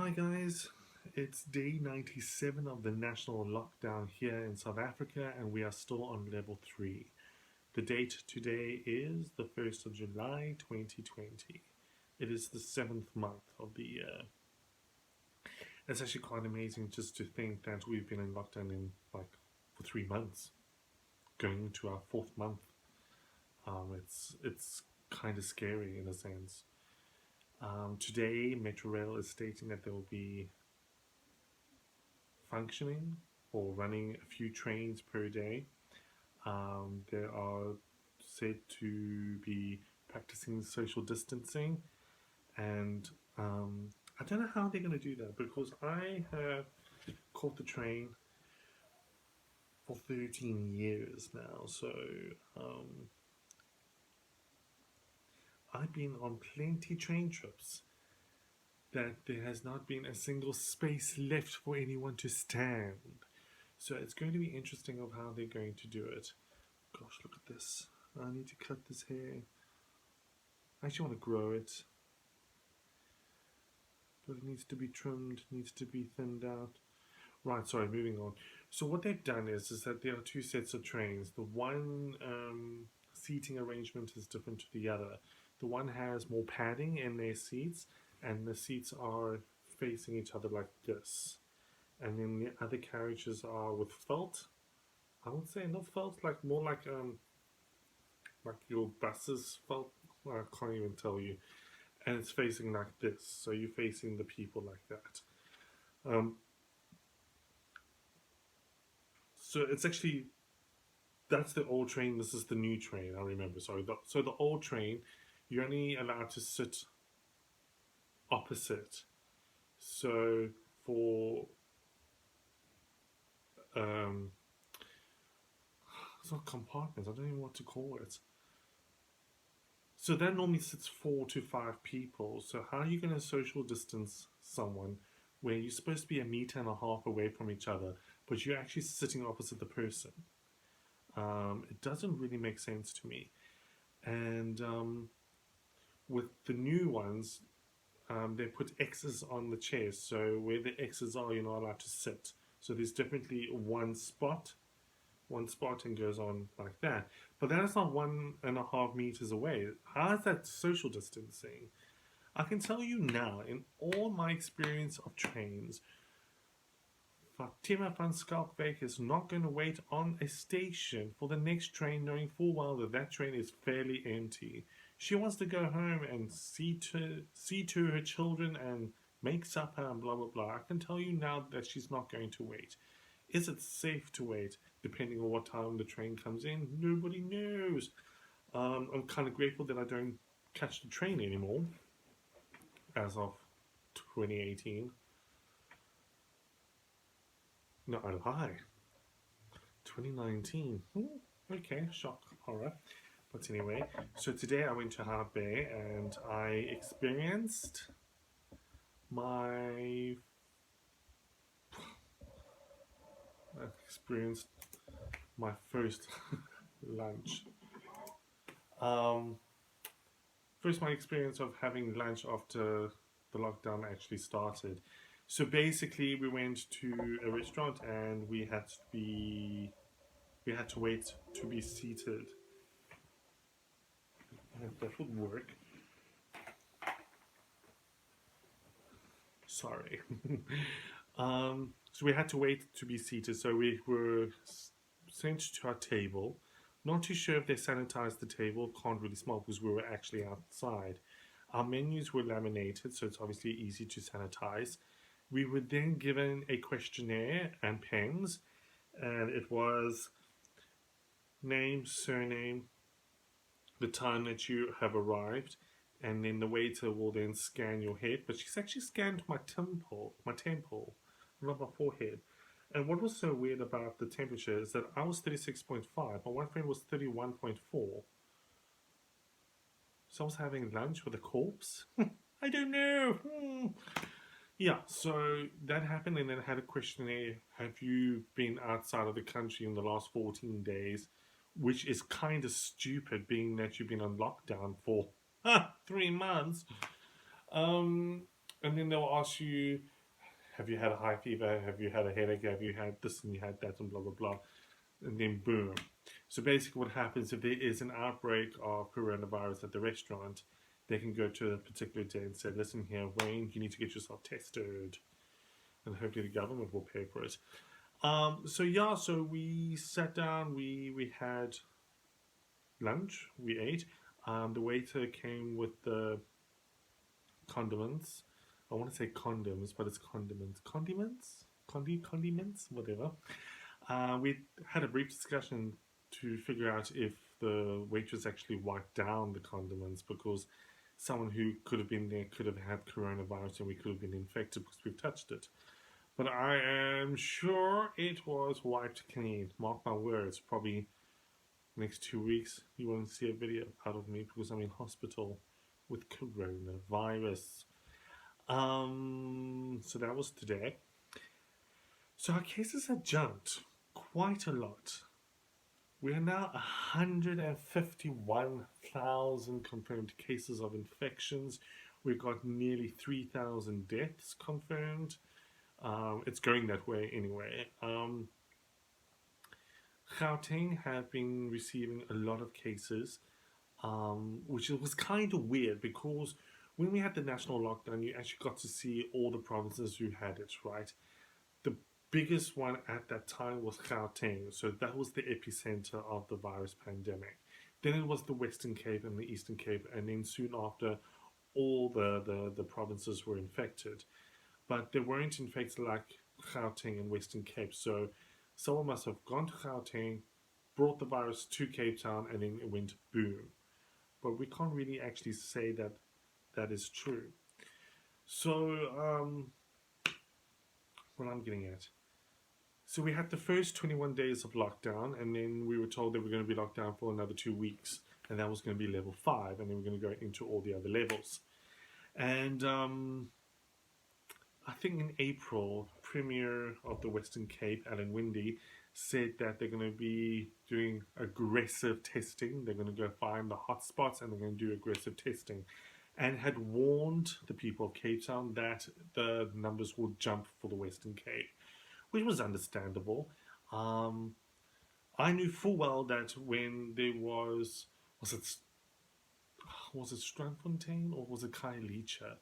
Hi guys, it's day 97 of the national lockdown here in South Africa, and we are still on level 3. The date today is the 1st of July 2020. It is the 7th month of the year. It's actually quite amazing just to think that we've been in lockdown for 3 months, going into our 4th month. It's kind of scary in a sense. Today, Metrorail is stating that there will be functioning or running a few trains per day. They are said to be practicing social distancing, and I don't know how they're going to do that because I have caught the train for 13 years now. So I've been on plenty train trips that there has not been a single space left for anyone to stand. So it's going to be interesting of how they're going to do it. Gosh, look at this. I need to cut this hair. I actually want to grow it. But it needs to be trimmed, needs to be thinned out. Right, sorry, moving on. So what they've done is that there are two sets of trains. The one seating arrangement is different to the other. The one has more padding in their seats, and the seats are facing each other like this. And then the other carriages are with felt. I would say not felt, like more like your buses felt. I can't even tell you. And it's facing like this, so you're facing the people like that. So it's actually that's the old train. This is the new train. I remember. Sorry. So the old train, you're only allowed to sit opposite. So for um, it's not compartments. I don't even know what to call it. So that normally sits 4 to 5 people. So how are you going to social distance someone where you're supposed to be 1.5 meters away from each other, but you're actually sitting opposite the person? It doesn't really make sense to me. And with the new ones, they put X's on the chairs. So where the X's are, you're not allowed to sit. So there's definitely one spot and goes on like that. But that is not 1.5 meters away. How is that social distancing? I can tell you now, in all my experience of trains, Fatima van Schalkwyk is not going to wait on a station for the next train, knowing full well that that train is fairly empty. She wants to go home and see to her children and make supper and blah blah blah. I can tell you now that she's not going to wait. Is it safe to wait? Depending on what time the train comes in, nobody knows. I'm kind of grateful that I don't catch the train anymore as of 2018. No, I lie. 2019. Okay, shock, horror. But anyway, so today I went to Hard Bay and I my experienced my first lunch. Um, First, my experience of having lunch after the lockdown actually started. So basically, we went to a restaurant and we had to wait to be seated. And if that would work. Sorry. So we had to wait to be seated. So we were sent to our table. Not too sure if they sanitized the table. Can't really smell because we were actually outside. Our menus were laminated, so it's obviously easy to sanitize. We were then given a questionnaire and pens, and it was name, surname, the time that you have arrived, and then the waiter will then scan your head. But she's actually scanned my temple, not my forehead. And what was so weird about the temperature is that I was 36.5, my one friend was 31.4. So I was having lunch with a corpse? I don't know. Yeah, so that happened, and then I had a questionnaire. Have you been outside of the country in the last 14 days? Which is kind of stupid, being that you've been on lockdown for 3 months. Um, And then they'll ask you, have you had a high fever? Have you had a headache? Have you had this and you had that and blah, blah, blah. And then boom. So basically what happens if there is an outbreak of coronavirus at the restaurant, they can go to a particular day and say, listen here, Wayne, you need to get yourself tested. And hopefully the government will pay for it. So yeah, so we sat down, we had lunch, we ate. The waiter came with the condiments. I want to say condoms, but it's condiments. Condiments? Whatever. We had a brief discussion to figure out if the waitress actually wiped down the condiments because someone who could have been there could have had coronavirus and we could have been infected because we've touched it. But I am sure it was wiped clean. Mark my words. Probably next 2 weeks you won't see a video out of me because I'm in hospital with coronavirus. So that was today. So our cases have jumped quite a lot. We are now 151,000 confirmed cases of infections. We've got nearly 3,000 deaths confirmed. It's going that way anyway. Gauteng have been receiving a lot of cases, which was kind of weird because when we had the national lockdown, you actually got to see all the provinces who had it, right? The biggest one at that time was Gauteng, so that was the epicenter of the virus pandemic. Then it was the Western Cape and the Eastern Cape, and then soon after, all the provinces were infected. But they weren't infected like Gauteng and Western Cape, so someone must have gone to Gauteng, brought the virus to Cape Town, and then it went boom. But we can't really actually say that that is true. So, what I'm getting at. So we had the first 21 days of lockdown, and then we were told that we're going to be locked down for another 2 weeks, and that was going to be level 5, and then we're going to go into all the other levels. And I think in April, Premier of the Western Cape, Alan Winde, said that they're going to be doing aggressive testing. They're going to go find the hotspots and they're going to do aggressive testing. And had warned the people of Cape Town that the numbers will jump for the Western Cape, which was understandable. I knew full well that when there was it Strandfontein or was it Khayelitsha?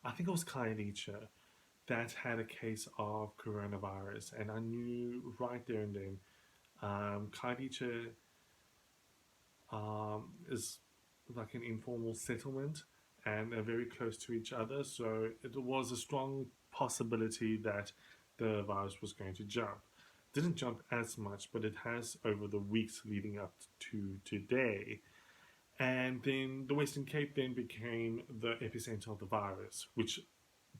I think it was Khayelitsha that had a case of coronavirus, and I knew right there and then. Khayelitsha is like an informal settlement, and they're very close to each other, so it was a strong possibility that the virus was going to jump. Didn't jump as much, but it has over the weeks leading up to today. And then the Western Cape then became the epicenter of the virus, which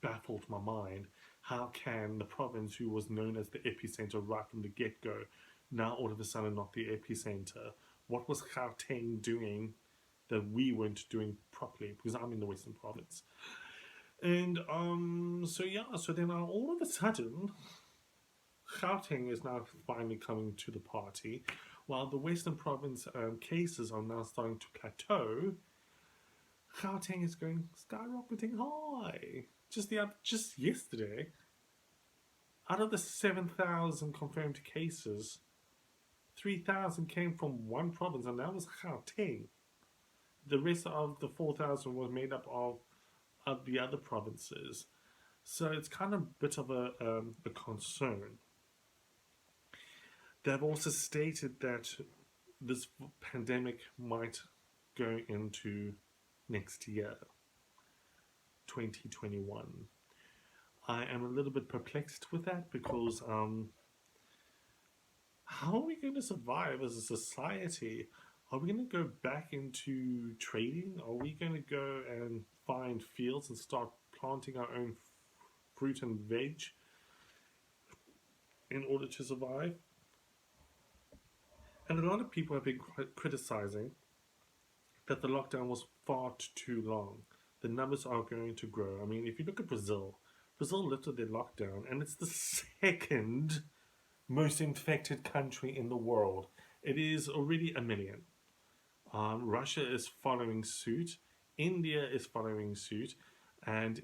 baffled my mind. How can the province, who was known as the epicenter right from the get-go, now all of a sudden not the epicenter? What was Gauteng doing that we weren't doing properly? Because I'm in the Western Province. And so then all of a sudden, Gauteng is now finally coming to the party, while the Western Province cases are now starting to plateau. Gauteng is going skyrocketing high. Just yesterday, out of the 7,000 confirmed cases, 3,000 came from one province, and that was Gauteng. The rest of the 4,000 was made up of the other provinces. So it's kind of a bit of a concern. They've also stated that this pandemic might go into next year, 2021. I am a little bit perplexed with that because how are we going to survive as a society? Are we going to go back into trading? Are we going to go and find fields and start planting our own fruit and veg in order to survive? And a lot of people have been criticizing that the lockdown was far too long. The numbers are going to grow. I mean, if you look at Brazil lifted their lockdown, and it's the second most infected country in the world. It is already 1 million. Russia is following suit. India is following suit. And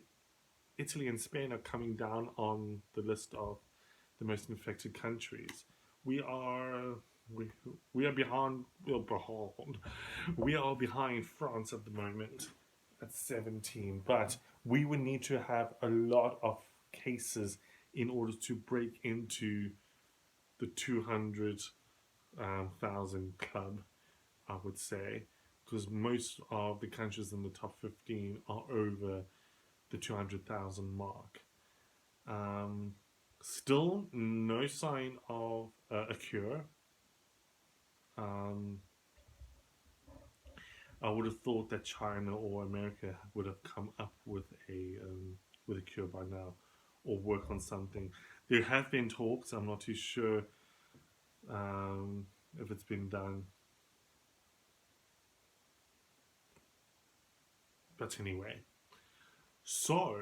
Italy and Spain are coming down on the list of the most infected countries. We are we, we are behind. Well, behind. We are behind France at the moment at 17, but we would need to have a lot of cases in order to break into the 200,000 club, I would say, because most of the countries in the top 15 are over the 200,000 mark. Um, Still, no sign of a cure. Um, I would have thought that China or America would have come up with a cure by now, or work on something. There have been talks. I'm not too sure um, if it's been done, but anyway. So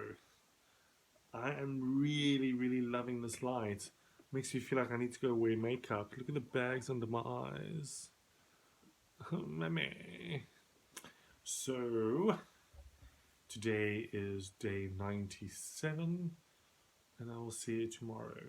I am really, really loving this light. Makes me feel like I need to go wear makeup. Look at the bags under my eyes. Mammy. So, today is day 97, and I will see you tomorrow.